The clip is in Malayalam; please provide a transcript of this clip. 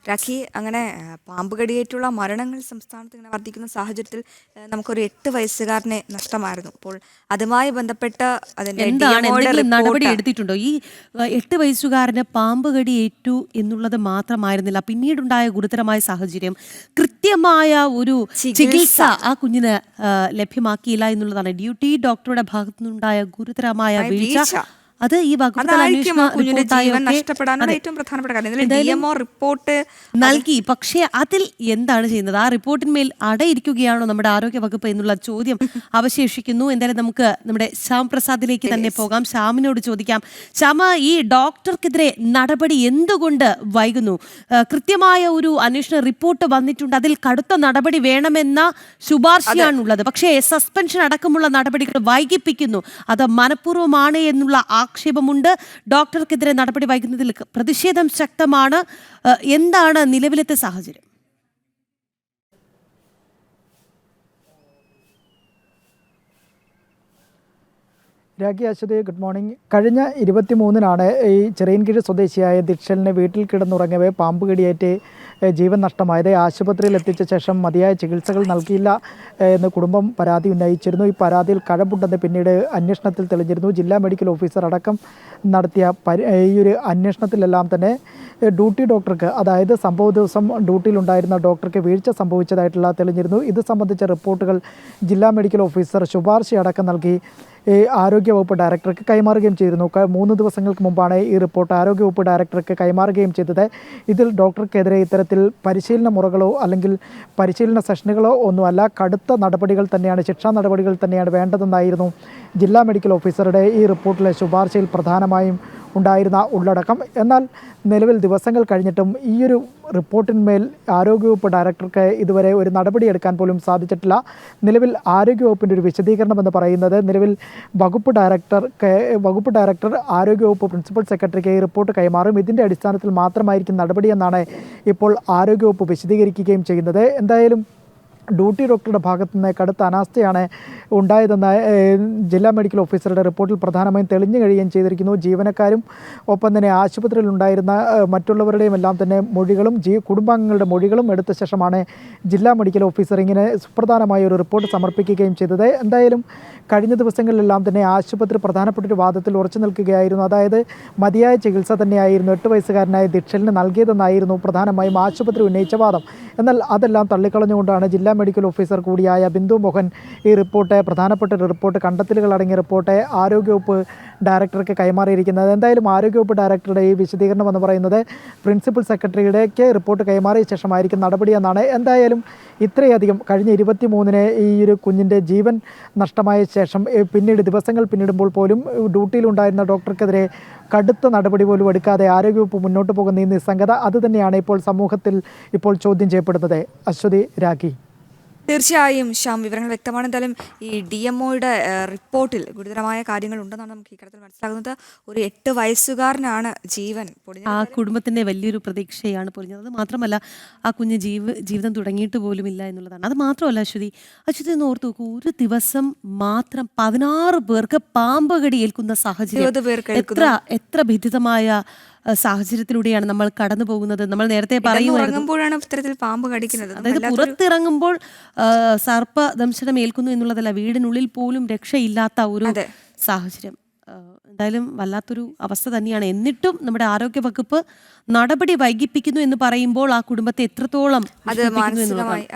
രാഖി, അങ്ങനെ പാമ്പ് കടിയേറ്റുള്ള മരണങ്ങൾ സംസ്ഥാനത്ത് ഇങ്ങനെ വർദ്ധിക്കുന്ന സാഹചര്യത്തിൽ നമുക്കൊരു 8 വയസ്സുകാരനെ നഷ്ടമായിരുന്നു. അപ്പോൾ അതുമായി ബന്ധപ്പെട്ട് അതിന്റെ എന്താണ് DMO യുടെ എന്തെങ്കിലും നടപടി റിപ്പോർട്ട് എടുത്തിട്ടുണ്ടോ? ഈ 8 വയസ്സുകാരന് പാമ്പ് കടി ഏറ്റു എന്നുള്ളത് മാത്രമായിരുന്നില്ല, പിന്നീടുണ്ടായ ഗുരുതരമായ സാഹചര്യം കൃത്യമായ ഒരു ചികിത്സ ആ കുഞ്ഞിന് ലഭ്യമാക്കിയില്ല എന്നുള്ളതാണ്. ഡ്യൂട്ടി ഡോക്ടറുടെ ഭാഗത്തു നിന്നുണ്ടായ ഗുരുതരമായ വീഴ്ച. അത് ഈ വകുപ്പ് അതായിരിക്കും ആ കുഞ്ഞിന്റെ ജീവൻ റിപ്പോർട്ടായൊക്കെ നഷ്ടപ്പെടാനുള്ള ഏറ്റവും പ്രധാനപ്പെട്ട കാര്യം. ഇതിൽ DMO റിപ്പോർട്ട് നൽകി. പക്ഷേ അതിൽ എന്താണ് ചെയ്യുന്നത്? ആ റിപ്പോർട്ടിന്മേൽ അടയിരിക്കുകയാണോ നമ്മുടെ ആരോഗ്യ വകുപ്പ് എന്നുള്ള ചോദ്യം അവശേഷിക്കുന്നു. എന്തായാലും നമുക്ക് നമ്മുടെ ശ്യാം പ്രസാദിലേക്ക് തന്നെ പോകാം. ശ്യാമിനോട് ചോദിക്കാം. ശ്യാമ, ഈ ഡോക്ടർക്കെതിരെ നടപടി എന്തുകൊണ്ട് വൈകുന്നു? കൃത്യമായ ഒരു അന്വേഷണ റിപ്പോർട്ട് വന്നിട്ടുണ്ട്, അതിൽ കടുത്ത നടപടി വേണമെന്ന ശുപാർശയാണുള്ളത്. പക്ഷേ സസ്പെൻഷൻ അടക്കമുള്ള നടപടികൾ വൈകിപ്പിക്കുന്നു. അത് മനഃപൂർവ്വമാണ് എന്നുള്ള ആക്ഷേപമുണ്ട്. ഡോക്ടർക്കെതിരെ നടപടി വൈകുന്നതിൽ പ്രതിഷേധം ശക്തമാണ്. എന്താണ് നിലവിലത്തെ സാഹചര്യം? Rakhi, Ashwathi, good morning. കഴിഞ്ഞ 23-നാണ് ഈ ചിറയൻകീഴ് സ്വദേശിയായ ദിക്ഷലിനെ വീട്ടിൽ കിടന്നുറങ്ങവേ പാമ്പ് കടിയേറ്റ് ജീവൻ നഷ്ടമായത്. ആശുപത്രിയിൽ എത്തിച്ച ശേഷം മതിയായ ചികിത്സകൾ നൽകിയില്ല എന്ന് കുടുംബം പരാതി ഉന്നയിച്ചിരുന്നു. ഈ പരാതിയിൽ കഴമ്പുണ്ടെന്ന് പിന്നീട് അന്വേഷണത്തിൽ തെളിഞ്ഞിരുന്നു. ജില്ലാ മെഡിക്കൽ ഓഫീസർ അടക്കം നടത്തിയ ഈ ഒരു അന്വേഷണത്തിലെല്ലാം തന്നെ ഡ്യൂട്ടി ഡോക്ടർക്ക്, അതായത് സംഭവ ദിവസം ഡ്യൂട്ടിയിലുണ്ടായിരുന്ന ഡോക്ടർക്ക് വീഴ്ച സംഭവിച്ചതായിട്ടുള്ള തെളിഞ്ഞിരുന്നു. ഇത് സംബന്ധിച്ച റിപ്പോർട്ടുകൾ ജില്ലാ മെഡിക്കൽ ഓഫീസർ ശുപാർശയടക്കം നൽകി ആരോഗ്യവകുപ്പ് ഡയറക്ടർക്ക് കൈമാറുകയും ചെയ്തിരുന്നു. 3 ദിവസങ്ങൾക്ക് മുമ്പാണ് ഈ റിപ്പോർട്ട് ആരോഗ്യവകുപ്പ് ഡയറക്ടർക്ക് കൈമാറുകയും ചെയ്തത്. ഇതിൽ ഡോക്ടർക്കെതിരെ ഇത്തരത്തിൽ പരിശീലന മുറകളോ അല്ലെങ്കിൽ പരിശീലന സെഷനുകളോ ഒന്നുമല്ല, കടുത്ത നടപടികൾ തന്നെയാണ്, ശിക്ഷാ നടപടികൾ തന്നെയാണ് വേണ്ടതെന്നായിരുന്നു ജില്ലാ മെഡിക്കൽ ഓഫീസറുടെ ഈ റിപ്പോർട്ടിലെ ശുപാർശയിൽ പ്രധാനമായും ഉണ്ടായിരുന്ന ഉള്ളടക്കം. എന്നാൽ നിലവിൽ ദിവസങ്ങൾ കഴിഞ്ഞിട്ടും ഈയൊരു റിപ്പോർട്ടിന്മേൽ ആരോഗ്യവകുപ്പ് ഡയറക്ടർക്ക് ഇതുവരെ ഒരു നടപടിയെടുക്കാൻ പോലും സാധിച്ചിട്ടില്ല. നിലവിൽ ആരോഗ്യവകുപ്പിൻ്റെ ഒരു വിശദീകരണം എന്ന് പറയുന്നത്, നിലവിൽ വകുപ്പ് ഡയറക്ടർ ആരോഗ്യവകുപ്പ് പ്രിൻസിപ്പൽ സെക്രട്ടറിക്ക് ഈ റിപ്പോർട്ട് കൈമാറും. ഇതിൻ്റെ അടിസ്ഥാനത്തിൽ മാത്രമായിരിക്കും നടപടിയെന്നാണ് ഇപ്പോൾ ആരോഗ്യവകുപ്പ് വിശദീകരിക്കുകയും ചെയ്യുന്നത്. എന്തായാലും ഡ്യൂട്ടി ഡോക്ടറുടെ ഭാഗത്തു നിന്ന് കടുത്ത അനാസ്ഥയാണ് ഉണ്ടായതെന്ന ജില്ലാ മെഡിക്കൽ ഓഫീസറുടെ റിപ്പോർട്ടിൽ പ്രധാനമായും തെളിഞ്ഞു കഴിയുകയും ചെയ്തിരിക്കുന്നു. ജീവനക്കാരും ഒപ്പം തന്നെ ആശുപത്രിയിൽ ഉണ്ടായിരുന്ന മറ്റുള്ളവരുടെയും എല്ലാം തന്നെ മൊഴികളും കുടുംബാംഗങ്ങളുടെ മൊഴികളും എടുത്ത ശേഷമാണ് ജില്ലാ മെഡിക്കൽ ഓഫീസർ ഇങ്ങനെ സുപ്രധാനമായ ഒരു റിപ്പോർട്ട് സമർപ്പിക്കുകയും ചെയ്തത്. എന്തായാലും കഴിഞ്ഞ ദിവസങ്ങളിലെല്ലാം തന്നെ ആശുപത്രി പ്രധാനപ്പെട്ട ഒരു വാദത്തിൽ ഉറച്ചു നിൽക്കുകയായിരുന്നു. അതായത് മതിയായ ചികിത്സ തന്നെയായിരുന്നു 8 വയസ്സുകാരനായ ദിക്ഷലിന് നൽകിയതെന്നായിരുന്നു പ്രധാനമായും ആശുപത്രി ഉന്നയിച്ച വാദം. എന്നാൽ അതെല്ലാം തള്ളിക്കളഞ്ഞുകൊണ്ടാണ് ജില്ലാ മെഡിക്കൽ ഓഫീസർ കൂടിയായ ബിന്ദു മോഹൻ ഈ റിപ്പോർട്ട്, പ്രധാനപ്പെട്ട ഒരു റിപ്പോർട്ട്, കണ്ടെത്തലുകൾ അടങ്ങിയ റിപ്പോർട്ട് ആരോഗ്യവകുപ്പ് ഡയറക്ടർക്ക് കൈമാറിയിരിക്കുന്നത്. എന്തായാലും ആരോഗ്യവകുപ്പ് ഡയറക്ടറുടെ ഈ വിശദീകരണം എന്ന് പറയുന്നത് പ്രിൻസിപ്പൽ സെക്രട്ടറിയുടെക്ക് റിപ്പോർട്ട് കൈമാറിയ ശേഷമായിരിക്കും നടപടിയെന്നാണ്. എന്തായാലും ഇത്രയധികം കഴിഞ്ഞ 23-ന് ഈ ഒരു കുഞ്ഞിൻ്റെ ജീവൻ നഷ്ടമായ ശേഷം പിന്നീട് ദിവസങ്ങൾ പിന്നിടുമ്പോൾ പോലും ഡ്യൂട്ടിയിലുണ്ടായിരുന്ന ഡോക്ടർക്കെതിരെ കടുത്ത നടപടി പോലും എടുക്കാതെ ആരോഗ്യവകുപ്പ് മുന്നോട്ട് പോകുന്ന ഈ നിസ്സംഗത, അതുതന്നെയാണ് ഇപ്പോൾ സമൂഹത്തിൽ ഇപ്പോൾ ചോദ്യം ചെയ്യപ്പെടുന്നത്. അശ്വതി, രാഖി. തീർച്ചയായും ശ്യാം, വിവരങ്ങൾ വ്യക്തമാണ്. എന്തായാലും ഈ DMO യുടെ റിപ്പോർട്ടിൽ ഗുരുതരമായ കാര്യങ്ങൾ ഉണ്ടെന്നാണ് നമുക്ക് ഇക്കാര്യത്തിൽ മനസ്സിലാകുന്നത്. ഒരു 8 വയസ്സുകാരനാണ് ജീവൻ പൊടിഞ്ഞത്. ആ കുടുംബത്തിന്റെ വലിയൊരു പ്രതീക്ഷയാണ് പൊലിഞ്ഞത്. അത് മാത്രമല്ല, ആ കുഞ്ഞ് ജീവിതം തുടങ്ങിയിട്ട് പോലുമില്ല എന്നുള്ളതാണ്. അത് മാത്രമല്ല അശ്വതി ഒന്ന് ഓർത്ത് നോക്കൂ, ഒരു ദിവസം മാത്രം 16 പേർക്ക് പാമ്പ് കടി ഏൽക്കുന്ന സാഹചര്യം. എത്ര ഭീതിതമായ സാഹചര്യത്തിലൂടെയാണ് നമ്മൾ കടന്നു പോകുന്നത്. നമ്മൾ നേരത്തെ പറയുമ്പോഴാണ് ഇത്തരത്തിൽ പാമ്പ് കടിക്കുന്നത്. അതായത് പുറത്തിറങ്ങുമ്പോൾ സർപ്പദംശനം ഏൽക്കുന്നു എന്നുള്ളതല്ല, വീടിനുള്ളിൽ പോലും രക്ഷയില്ലാത്ത ഒരു സാഹചര്യം. എന്തായാലും വല്ലാത്തൊരു അവസ്ഥ തന്നെയാണ്. എന്നിട്ടും നമ്മുടെ ആരോഗ്യ വകുപ്പ് നടപടി വൈകിപ്പിക്കുന്നു എന്ന് പറയുമ്പോൾ ആ കുടുംബത്തെ എത്രത്തോളം അത് മാനസികമായി